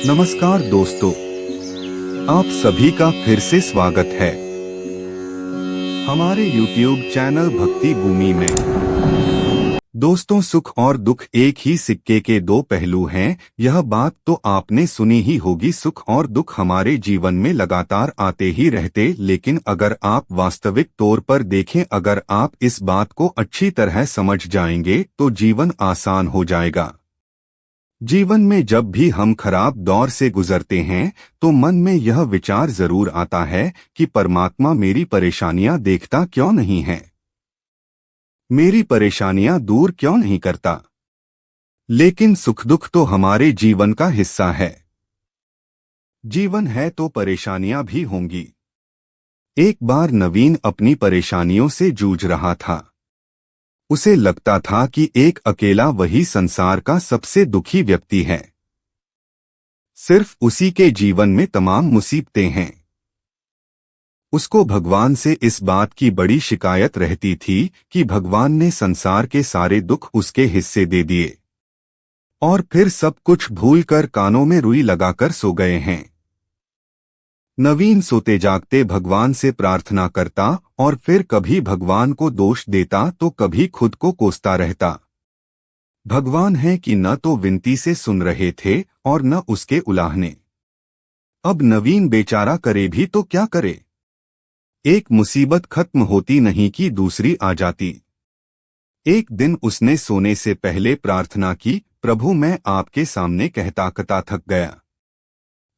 नमस्कार दोस्तों, आप सभी का फिर से स्वागत है हमारे YouTube चैनल भक्ति भूमि में। दोस्तों, सुख और दुख एक ही सिक्के के दो पहलू हैं। यह बात तो आपने सुनी ही होगी। सुख और दुख हमारे जीवन में लगातार आते ही रहते, लेकिन अगर आप वास्तविक तौर पर देखें, अगर आप इस बात को अच्छी तरह समझ जाएंगे तो जीवन आसान हो जाएगा। जीवन में जब भी हम खराब दौर से गुजरते हैं तो मन में यह विचार जरूर आता है कि परमात्मा मेरी परेशानियां देखता क्यों नहीं है, मेरी परेशानियां दूर क्यों नहीं करता। लेकिन सुख दुख तो हमारे जीवन का हिस्सा है। जीवन है तो परेशानियां भी होंगी। एक बार नवीन अपनी परेशानियों से जूझ रहा था। उसे लगता था कि एक अकेला वही संसार का सबसे दुखी व्यक्ति है। सिर्फ उसी के जीवन में तमाम मुसीबतें हैं। उसको भगवान से इस बात की बड़ी शिकायत रहती थी कि भगवान ने संसार के सारे दुख उसके हिस्से दे दिए और फिर सब कुछ भूलकर कानों में रुई लगाकर सो गए हैं। नवीन सोते जागते भगवान से प्रार्थना करता और फिर कभी भगवान को दोष देता तो कभी खुद को कोसता रहता। भगवान है कि न तो विनती से सुन रहे थे और न उसके उलाहने। अब नवीन बेचारा करे भी तो क्या करे। एक मुसीबत खत्म होती नहीं कि दूसरी आ जाती। एक दिन उसने सोने से पहले प्रार्थना की, प्रभु मैं आपके सामने कहता कहता थक गया।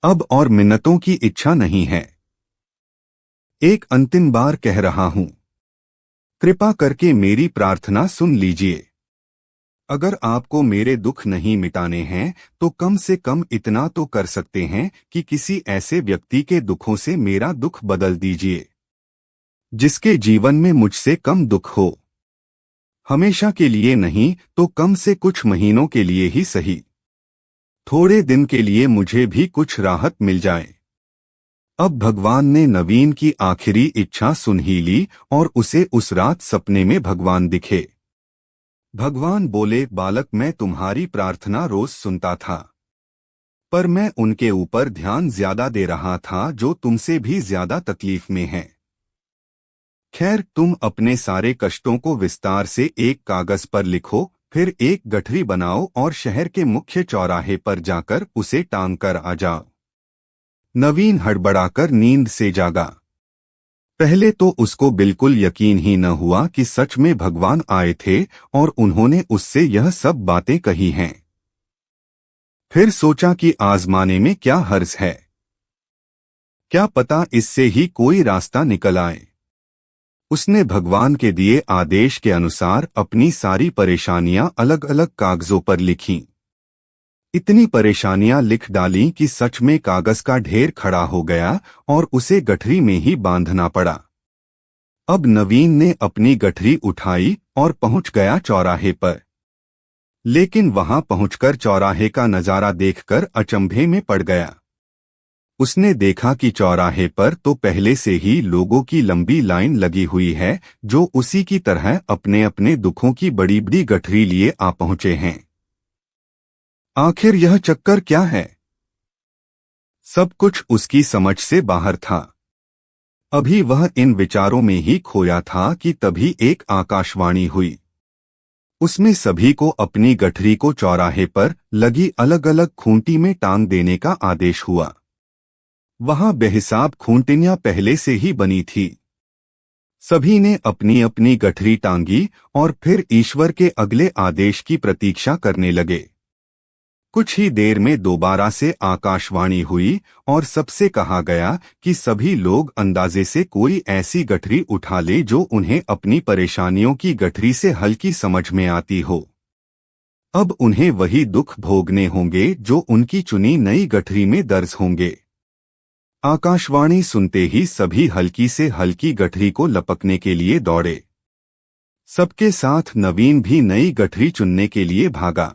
अब और मिन्नतों की इच्छा नहीं है। एक अंतिम बार कह रहा हूं, कृपा करके मेरी प्रार्थना सुन लीजिए। अगर आपको मेरे दुख नहीं मिटाने हैं तो कम से कम इतना तो कर सकते हैं कि किसी ऐसे व्यक्ति के दुखों से मेरा दुख बदल दीजिए जिसके जीवन में मुझसे कम दुख हो। हमेशा के लिए नहीं तो कम से कुछ महीनों के लिए ही सही। थोड़े दिन के लिए मुझे भी कुछ राहत मिल जाए। अब भगवान ने नवीन की आखिरी इच्छा सुन ही ली और उसे उस रात सपने में भगवान दिखे। भगवान बोले, बालक मैं तुम्हारी प्रार्थना रोज सुनता था, पर मैं उनके ऊपर ध्यान ज्यादा दे रहा था जो तुमसे भी ज्यादा तकलीफ में हैं। खैर, तुम अपने सारे कष्टों को विस्तार से एक कागज पर लिखो, फिर एक गठरी बनाओ और शहर के मुख्य चौराहे पर जाकर उसे टांग कर आ जाओ। नवीन हड़बड़ाकर नींद से जागा। पहले तो उसको बिल्कुल यकीन ही न हुआ कि सच में भगवान आए थे और उन्होंने उससे यह सब बातें कही हैं। फिर सोचा कि आजमाने में क्या हर्ज है, क्या पता इससे ही कोई रास्ता निकल आए। उसने भगवान के दिए आदेश के अनुसार अपनी सारी परेशानियां अलग अलग कागजों पर लिखीं। इतनी परेशानियां लिख डालीं कि सच में कागज का ढेर खड़ा हो गया और उसे गठरी में ही बांधना पड़ा। अब नवीन ने अपनी गठरी उठाई और पहुंच गया चौराहे पर। लेकिन वहां पहुंचकर चौराहे का नजारा देखकर अचंभे में पड़ गया। उसने देखा कि चौराहे पर तो पहले से ही लोगों की लंबी लाइन लगी हुई है जो उसी की तरह अपने अपने दुखों की बड़ी बड़ी गठरी लिए आ पहुंचे हैं। आखिर यह चक्कर क्या है? सब कुछ उसकी समझ से बाहर था। अभी वह इन विचारों में ही खोया था कि तभी एक आकाशवाणी हुई। उसमें सभी को अपनी गठरी को चौराहे पर लगी अलग अलग खूंटी में टांग देने का आदेश हुआ। वहां बेहिसाब खूंटियां पहले से ही बनी थी। सभी ने अपनी अपनी गठरी टांगी और फिर ईश्वर के अगले आदेश की प्रतीक्षा करने लगे। कुछ ही देर में दोबारा से आकाशवाणी हुई और सबसे कहा गया कि सभी लोग अंदाजे से कोई ऐसी गठरी उठा ले जो उन्हें अपनी परेशानियों की गठरी से हल्की समझ में आती हो। अब उन्हें वही दुख भोगने होंगे जो उनकी चुनी नई गठरी में दर्ज होंगे। आकाशवाणी सुनते ही सभी हल्की से हल्की गठरी को लपकने के लिए दौड़े। सबके साथ नवीन भी नई गठरी चुनने के लिए भागा।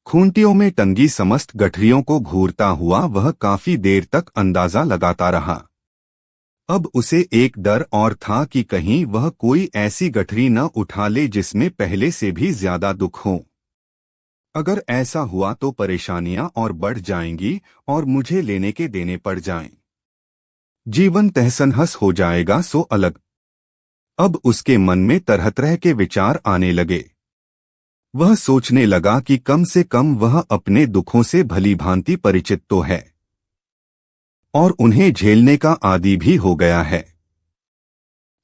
खूंटियों में टंगी समस्त गठरियों को घूरता हुआ वह काफी देर तक अंदाजा लगाता रहा। अब उसे एक डर और था कि कहीं वह कोई ऐसी गठरी न उठा ले जिसमें पहले से भी ज्यादा दुख हो। अगर ऐसा हुआ तो परेशानियां और बढ़ जाएंगी और मुझे लेने के देने पड़ जाएं। जीवन तहस-नहस हो जाएगा सो अलग। अब उसके मन में तरह तरह के विचार आने लगे। वह सोचने लगा कि कम से कम वह अपने दुखों से भली भांति परिचित तो है और उन्हें झेलने का आदी भी हो गया है।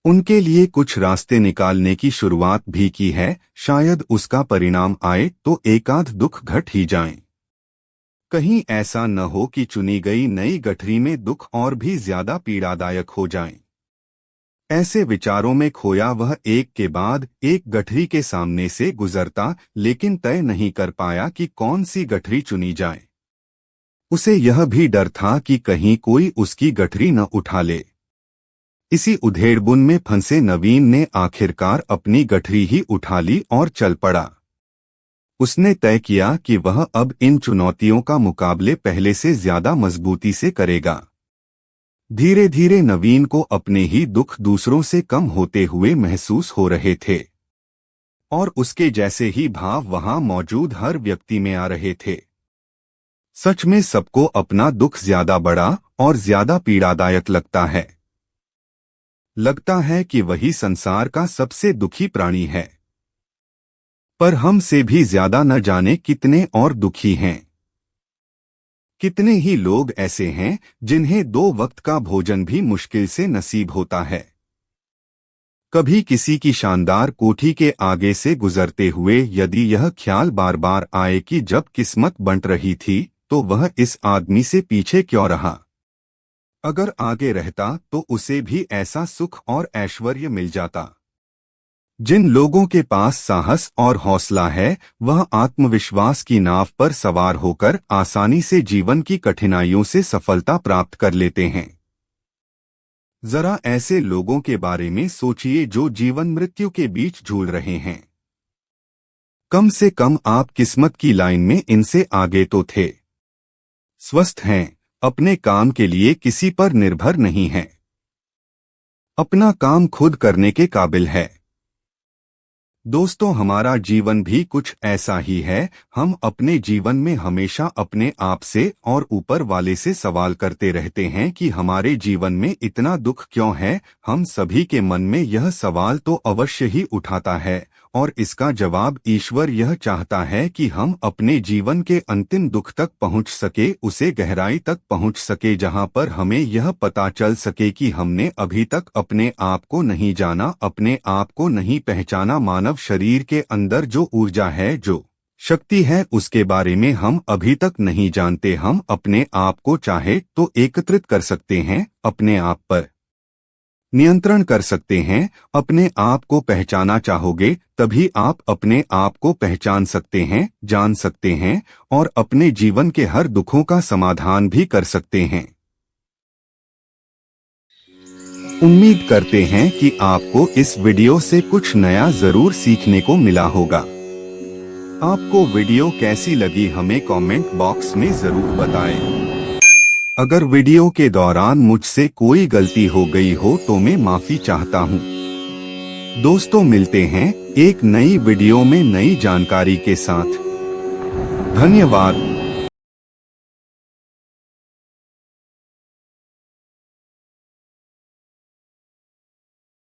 उनके लिए कुछ रास्ते निकालने की शुरुआत भी की है, शायद उसका परिणाम आए तो एकाध दुख घट ही जाएं। कहीं ऐसा न हो कि चुनी गई नई गठरी में दुख और भी ज्यादा पीड़ादायक हो जाएं। ऐसे विचारों में खोया वह एक के बाद एक गठरी के सामने से गुजरता, लेकिन तय नहीं कर पाया कि कौन सी गठरी चुनी जाए। उसे यह भी डर था कि कहीं कोई उसकी गठरी न उठा ले। इसी उधेड़बुन में फंसे नवीन ने आखिरकार अपनी गठरी ही उठा ली और चल पड़ा। उसने तय किया कि वह अब इन चुनौतियों का मुकाबले पहले से ज्यादा मजबूती से करेगा। धीरे धीरे नवीन को अपने ही दुख दूसरों से कम होते हुए महसूस हो रहे थे और उसके जैसे ही भाव वहां मौजूद हर व्यक्ति में आ रहे थे। सच में सबको अपना दुख ज्यादा बड़ा और ज्यादा पीड़ादायक लगता है। लगता है कि वही संसार का सबसे दुखी प्राणी है। पर हमसे भी ज्यादा न जाने कितने और दुखी हैं। कितने ही लोग ऐसे हैं जिन्हें 2 वक्त का भोजन भी मुश्किल से नसीब होता है। कभी किसी की शानदार कोठी के आगे से गुजरते हुए यदि यह ख्याल बार बार आए कि जब किस्मत बंट रही थी तो वह इस आदमी से पीछे क्यों रहा। अगर आगे रहता तो उसे भी ऐसा सुख और ऐश्वर्य मिल जाता। जिन लोगों के पास साहस और हौसला है वह आत्मविश्वास की नाव पर सवार होकर आसानी से जीवन की कठिनाइयों से सफलता प्राप्त कर लेते हैं। जरा ऐसे लोगों के बारे में सोचिए जो जीवन मृत्यु के बीच झूल रहे हैं। कम से कम आप किस्मत की लाइन में इनसे आगे तो थे। स्वस्थ हैं, अपने काम के लिए किसी पर निर्भर नहीं हैं, अपना काम खुद करने के काबिल है। दोस्तों, हमारा जीवन भी कुछ ऐसा ही है। हम अपने जीवन में हमेशा अपने आप से और ऊपर वाले से सवाल करते रहते हैं कि हमारे जीवन में इतना दुख क्यों है। हम सभी के मन में यह सवाल तो अवश्य ही उठाता है और इसका जवाब ईश्वर यह चाहता है कि हम अपने जीवन के अंतिम दुख तक पहुंच सके, उसे गहराई तक पहुंच सके जहां पर हमें यह पता चल सके कि हमने अभी तक अपने आप को नहीं जाना, अपने आप को नहीं पहचाना। मानव शरीर के अंदर जो ऊर्जा है, जो शक्ति है, उसके बारे में हम अभी तक नहीं जानते। हम अपने आप को चाहे तो एकत्रित कर सकते हैं, अपने आप पर नियंत्रण कर सकते हैं। अपने आप को पहचाना चाहोगे तभी आप अपने आप को पहचान सकते हैं, जान सकते हैं और अपने जीवन के हर दुखों का समाधान भी कर सकते हैं। उम्मीद करते हैं कि आपको इस वीडियो से कुछ नया जरूर सीखने को मिला होगा। आपको वीडियो कैसी लगी हमें कमेंट बॉक्स में जरूर बताएं। अगर वीडियो के दौरान मुझसे कोई गलती हो गई हो तो मैं माफी चाहता हूँ। दोस्तों, मिलते हैं एक नई वीडियो में नई जानकारी के साथ। धन्यवाद।